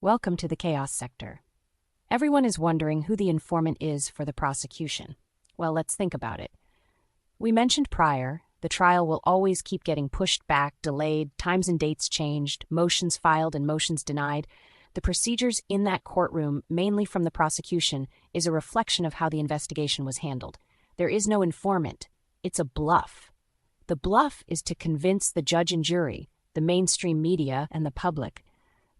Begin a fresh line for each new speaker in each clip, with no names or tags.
Welcome to the chaos sector. Everyone is wondering who the informant is for the prosecution. Well, let's think about it. We mentioned prior, the trial will always keep getting pushed back, delayed, times and dates changed, motions filed and motions denied. The procedures in that courtroom, mainly from the prosecution, is a reflection of how the investigation was handled. There is no informant. It's a bluff. The bluff is to convince the judge and jury, the mainstream media, and the public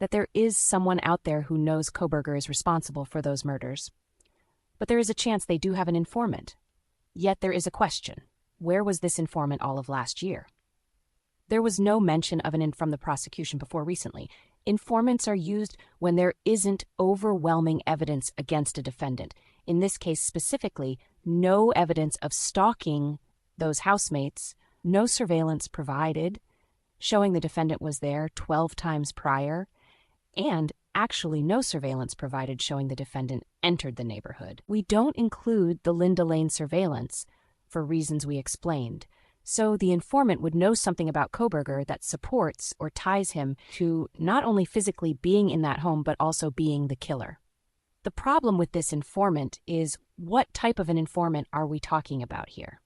that there is someone out there who knows Kohberger is responsible for those murders. But there is a chance they do have an informant. Yet there is a question. Where was this informant all of last year? There was no mention of an from the prosecution before recently. Informants are used when there isn't overwhelming evidence against a defendant. In this case specifically, no evidence of stalking those housemates, no surveillance provided, showing the defendant was there 12 times prior, and actually no surveillance provided showing the defendant entered the neighborhood. We don't include the Linda Lane surveillance for reasons we explained, so the informant would know something about Kohberger that supports or ties him to not only physically being in that home but also being the killer. The problem with this informant is, what type of an informant are we talking about here?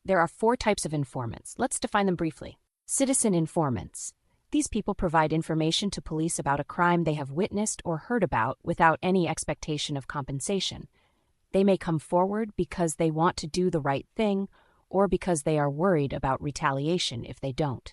There are 4 types of informants. Let's define them briefly. Citizen informants. These people provide information to police about a crime they have witnessed or heard about without any expectation of compensation. They may come forward because they want to do the right thing or because they are worried about retaliation if they don't.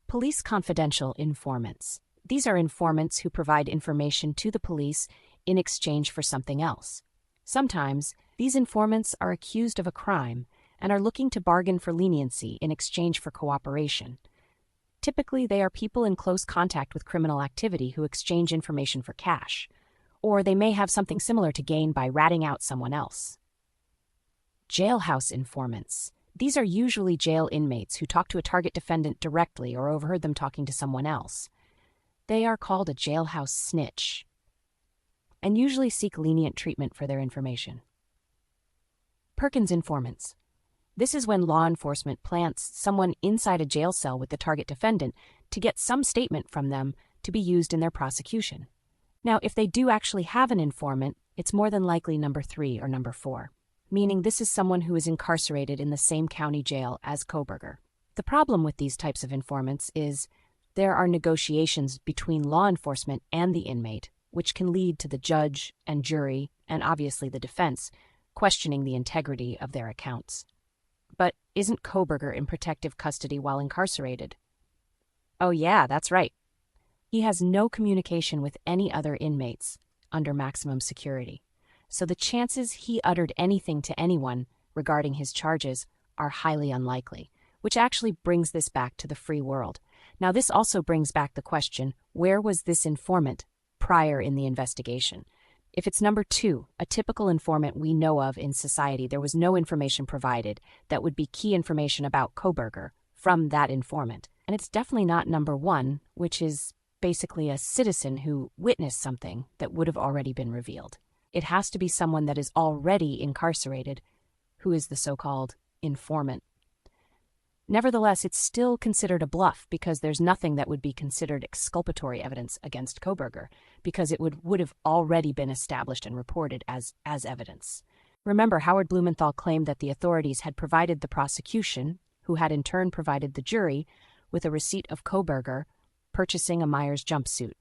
Police confidential informants. These are informants who provide information to the police in exchange for something else. Sometimes, these informants are accused of a crime and are looking to bargain for leniency in exchange for cooperation. Typically, they are people in close contact with criminal activity who exchange information for cash, or they may have something similar to gain by ratting out someone else. Jailhouse informants. These are usually jail inmates who talk to a target defendant directly or overheard them talking to someone else. They are called a jailhouse snitch and usually seek lenient treatment for their information. Perkins informants. This is when law enforcement plants someone inside a jail cell with the target defendant to get some statement from them to be used in their prosecution. Now, if they do actually have an informant, it's more than likely number 3 or number 4, meaning this is someone who is incarcerated in the same county jail as Kohberger. The problem with these types of informants is there are negotiations between law enforcement and the inmate, which can lead to the judge and jury, and obviously the defense, questioning the integrity of their accounts. But isn't Kohberger in protective custody while incarcerated? Oh yeah, that's right. He has no communication with any other inmates under maximum security, so the chances he uttered anything to anyone regarding his charges are highly unlikely, which actually brings this back to the free world. Now, this also brings back the question, where was this informant prior in the investigation? If it's number 2, a typical informant we know of in society, there was no information provided that would be key information about Kohberger from that informant. And it's definitely not number 1, which is basically a citizen who witnessed something that would have already been revealed. It has to be someone that is already incarcerated, who is the so-called informant. Nevertheless, it's still considered a bluff because there's nothing that would be considered exculpatory evidence against Kohberger, because it would have already been established and reported as evidence. Remember, Howard Blumenthal claimed that the authorities had provided the prosecution, who had in turn provided the jury, with a receipt of Kohberger purchasing a Myers jumpsuit.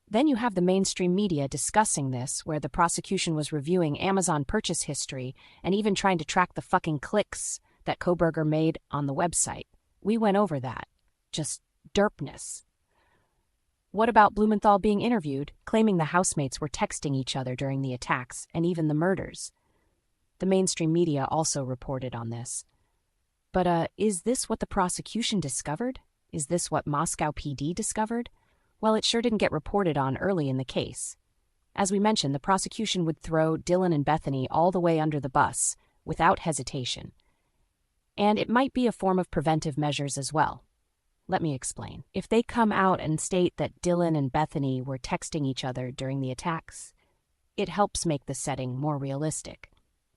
Then you have the mainstream media discussing this, where the prosecution was reviewing Amazon purchase history and even trying to track the fucking clicks that Kohberger made on the website. We went over that. Just derpness. What about Blumenthal being interviewed, claiming the housemates were texting each other during the attacks and even the murders? The mainstream media also reported on this. But is this what the prosecution discovered? Is this what Moscow PD discovered? Well, it sure didn't get reported on early in the case. As we mentioned, the prosecution would throw Dylan and Bethany all the way under the bus, without hesitation. And it might be a form of preventive measures as well. Let me explain. If they come out and state that Dylan and Bethany were texting each other during the attacks, it helps make the setting more realistic,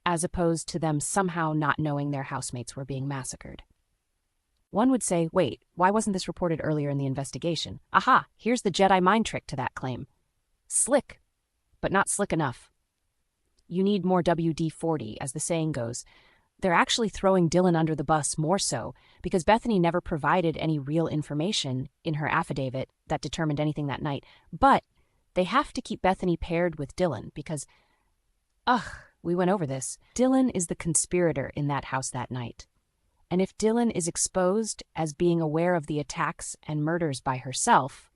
as opposed to them somehow not knowing their housemates were being massacred. One would say, wait, why wasn't this reported earlier in the investigation? Aha, here's the Jedi mind trick to that claim. Slick, but not slick enough. You need more WD-40, as the saying goes. They're actually throwing Dylan under the bus more so because Bethany never provided any real information in her affidavit that determined anything that night. But they have to keep Bethany paired with Dylan because, we went over this. Dylan is the conspirator in that house that night. And if Dylan is exposed as being aware of the attacks and murders by herself,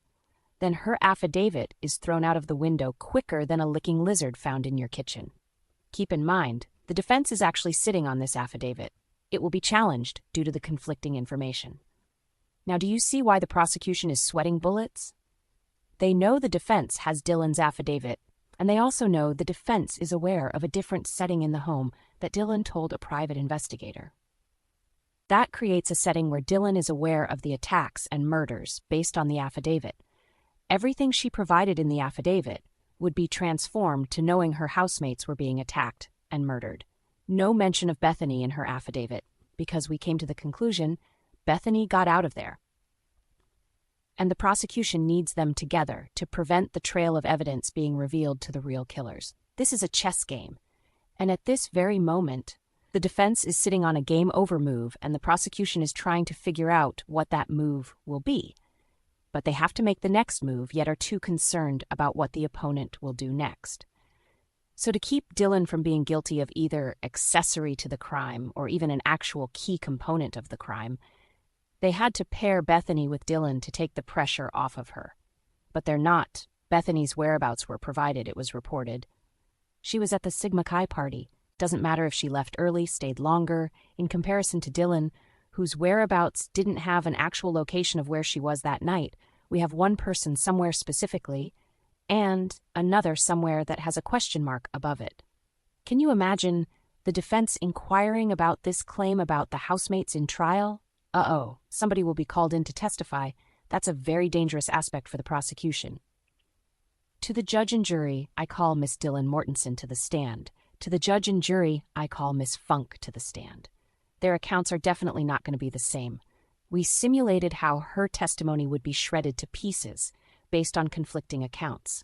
then her affidavit is thrown out of the window quicker than a licking lizard found in your kitchen. Keep in mind, the defense is actually sitting on this affidavit. It will be challenged due to the conflicting information. Now, do you see why the prosecution is sweating bullets? They know the defense has Dylan's affidavit, and they also know the defense is aware of a different setting in the home that Dylan told a private investigator. That creates a setting where Dylan is aware of the attacks and murders based on the affidavit. Everything she provided in the affidavit would be transformed to knowing her housemates were being attacked and murdered. No mention of Bethany in her affidavit, because we came to the conclusion Bethany got out of there. And the prosecution needs them together to prevent the trail of evidence being revealed to the real killers. This is a chess game, and at this very moment, the defense is sitting on a game-over move, and the prosecution is trying to figure out what that move will be. But they have to make the next move, yet are too concerned about what the opponent will do next. So to keep Dylan from being guilty of either accessory to the crime or even an actual key component of the crime, they had to pair Bethany with Dylan to take the pressure off of her. But they're not. Bethany's whereabouts were provided, it was reported. She was at the Sigma Chi party. Doesn't matter if she left early, stayed longer, in comparison to Dylan, whose whereabouts didn't have an actual location of where she was that night. We have one person somewhere specifically, and another somewhere that has a question mark above it. Can you imagine the defense inquiring about this claim about the housemates in trial? Somebody will be called in to testify. That's a very dangerous aspect for the prosecution. To the judge and jury, I call Miss Dylan Mortensen to the stand. To the judge and jury, I call Miss Funk to the stand. Their accounts are definitely not going to be the same. We simulated how her testimony would be shredded to pieces based on conflicting accounts.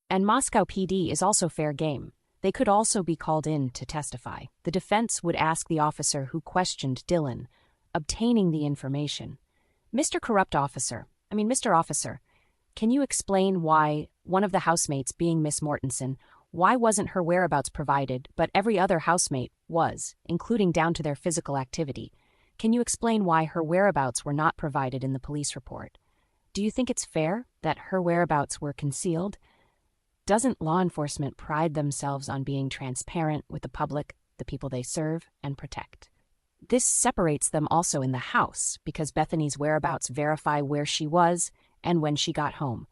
And Moscow PD is also fair game. They could also be called in to testify. The defense would ask the officer who questioned Dylan, obtaining the information. Mr. Officer, can you explain why one of the housemates, being Miss Mortensen, why wasn't her whereabouts provided, but every other housemate was, including down to their physical activity? Can you explain why her whereabouts were not provided in the police report? Do you think it's fair that her whereabouts were concealed? Doesn't law enforcement pride themselves on being transparent with the public, the people they serve and protect? This separates them also in the house, because Bethany's whereabouts verify where she was and when she got home.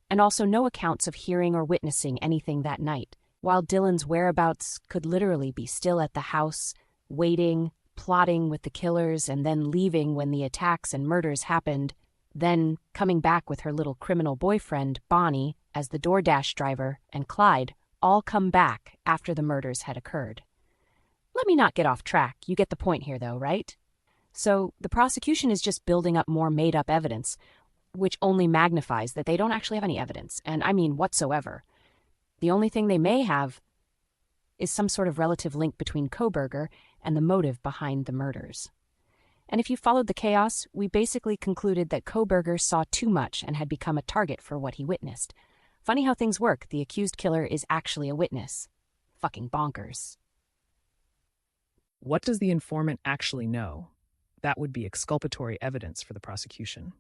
And also no accounts of hearing or witnessing anything that night, while Dylan's whereabouts could literally be still at the house, waiting, plotting with the killers, and then leaving when the attacks and murders happened, then coming back with her little criminal boyfriend, Bonnie, as the DoorDash driver, and Clyde, all come back after the murders had occurred. Let me not get off track. You get the point here, though, right? So the prosecution is just building up more made-up evidence, which only magnifies that they don't actually have any evidence, and I mean whatsoever. The only thing they may have is some sort of relative link between Kohberger and the motive behind the murders. And if you followed the chaos, we basically concluded that Kohberger saw too much and had become a target for what he witnessed. Funny how things work. The accused killer is actually a witness. Fucking bonkers.
What does the informant actually know? That would be exculpatory evidence for the prosecution.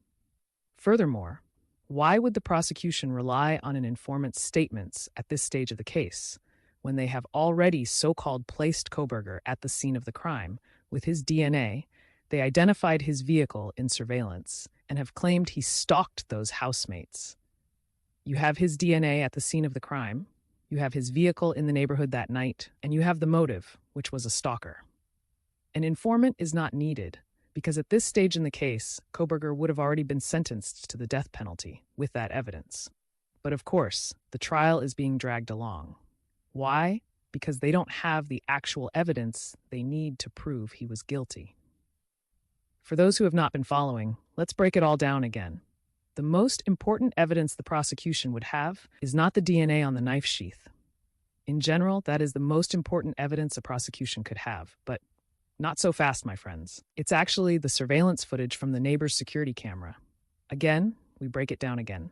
Furthermore, why would the prosecution rely on an informant's statements at this stage of the case, when they have already so-called placed Kohberger at the scene of the crime with his DNA? They identified his vehicle in surveillance and have claimed he stalked those housemates. You have his DNA at the scene of the crime, you have his vehicle in the neighborhood that night, and you have the motive, which was a stalker. An informant is not needed, because at this stage in the case, Kohberger would have already been sentenced to the death penalty with that evidence. But of course, the trial is being dragged along. Why? Because they don't have the actual evidence they need to prove he was guilty. For those who have not been following, let's break it all down again. The most important evidence the prosecution would have is not the DNA on the knife sheath. In general, that is the most important evidence a prosecution could have, but not so fast, my friends. It's actually the surveillance footage from the neighbor's security camera. Again, we break it down again.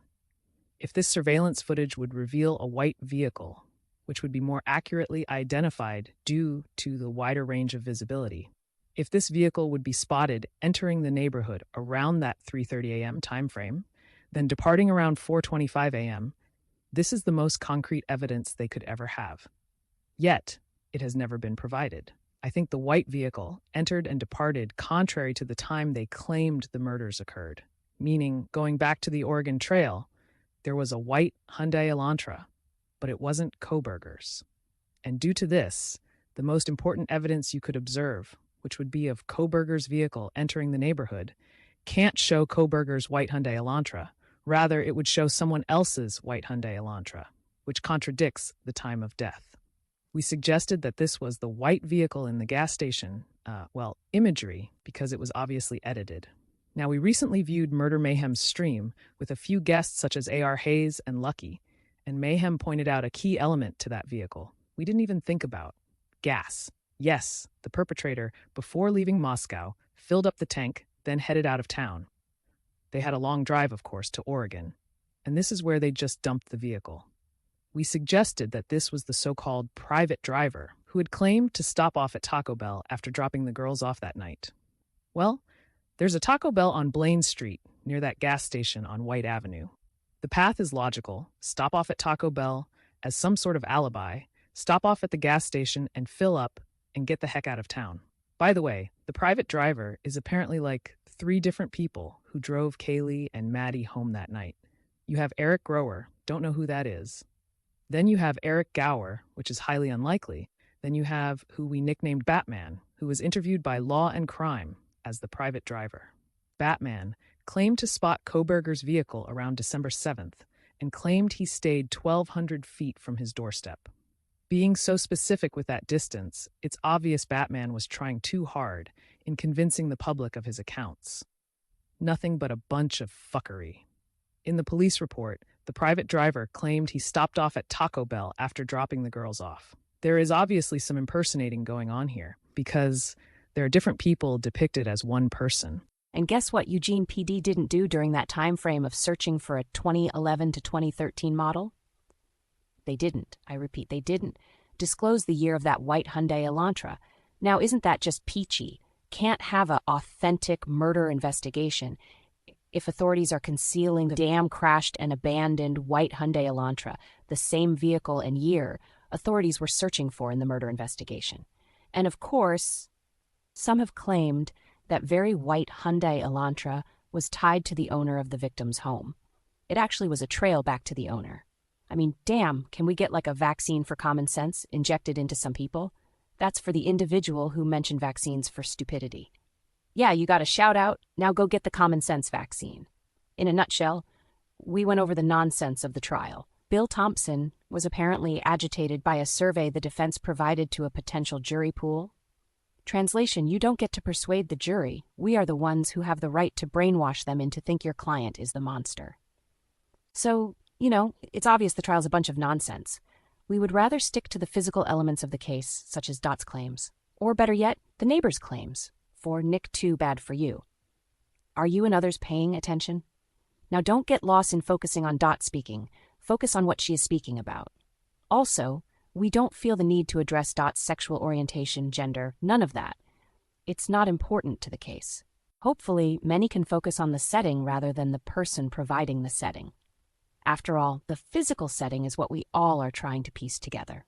If this surveillance footage would reveal a white vehicle, which would be more accurately identified due to the wider range of visibility, if this vehicle would be spotted entering the neighborhood around that 3:30 a.m. timeframe, then departing around 4:25 a.m., this is the most concrete evidence they could ever have. Yet, it has never been provided. I think the white vehicle entered and departed contrary to the time they claimed the murders occurred, meaning, going back to the Oregon Trail, there was a white Hyundai Elantra, but it wasn't Kohberger's. And due to this, the most important evidence you could observe, which would be of Kohberger's vehicle entering the neighborhood, can't show Kohberger's white Hyundai Elantra. Rather, it would show someone else's white Hyundai Elantra, which contradicts the time of death. We suggested that this was the white vehicle in the gas station, imagery, because it was obviously edited. Now, we recently viewed Murder Mayhem's stream with a few guests such as A.R. Hayes and Lucky, and Mayhem pointed out a key element to that vehicle we didn't even think about: gas. Yes, the perpetrator, before leaving Moscow, filled up the tank, then headed out of town. They had a long drive, of course, to Oregon, and this is where they just dumped the vehicle. We suggested that this was the so-called private driver who had claimed to stop off at Taco Bell after dropping the girls off that night. Well, there's a Taco Bell on Blaine Street, near that gas station on White Avenue. The path is logical: stop off at Taco Bell as some sort of alibi, stop off at the gas station and fill up, and get the heck out of town. By the way, the private driver is apparently like 3 different people who drove Kaylee and Maddie home that night. You have Eric Grower, don't know who that is. Then you have Eric Gower, which is highly unlikely. Then you have who we nicknamed Batman, who was interviewed by Law and Crime as the private driver. Batman claimed to spot Kohberger's vehicle around December 7th and claimed he stayed 1,200 feet from his doorstep. Being so specific with that distance, it's obvious Batman was trying too hard in convincing the public of his accounts. Nothing but a bunch of fuckery. In the police report, the private driver claimed he stopped off at Taco Bell after dropping the girls off. There is obviously some impersonating going on here, because there are different people depicted as one person.
And guess what Eugene PD didn't do during that time frame of searching for a 2011 to 2013 model? They didn't, I repeat, they didn't disclose the year of that white Hyundai Elantra. Now, isn't that just peachy? Can't have an authentic murder investigation if authorities are concealing the damn crashed and abandoned white Hyundai Elantra, the same vehicle and year authorities were searching for in the murder investigation. And of course, some have claimed that very white Hyundai Elantra was tied to the owner of the victim's home. It actually was a trail back to the owner. I mean, damn, can we get like a vaccine for common sense injected into some people? That's for the individual who mentioned vaccines for stupidity. Yeah, you got a shout out, now go get the common sense vaccine. In a nutshell, we went over the nonsense of the trial. Bill Thompson was apparently agitated by a survey the defense provided to a potential jury pool. Translation: you don't get to persuade the jury. We are the ones who have the right to brainwash them into think your client is the monster. So, it's obvious the trial's a bunch of nonsense. We would rather stick to the physical elements of the case, such as Dot's claims, or better yet, the neighbor's claims, for Nick too bad for you. Are you and others paying attention? Now don't get lost in focusing on Dot speaking. Focus on what she is speaking about. Also, we don't feel the need to address Dot's sexual orientation, gender, none of that. It's not important to the case. Hopefully, many can focus on the setting rather than the person providing the setting. After all, the physical setting is what we all are trying to piece together.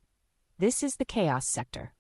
This is the Chaos Sector.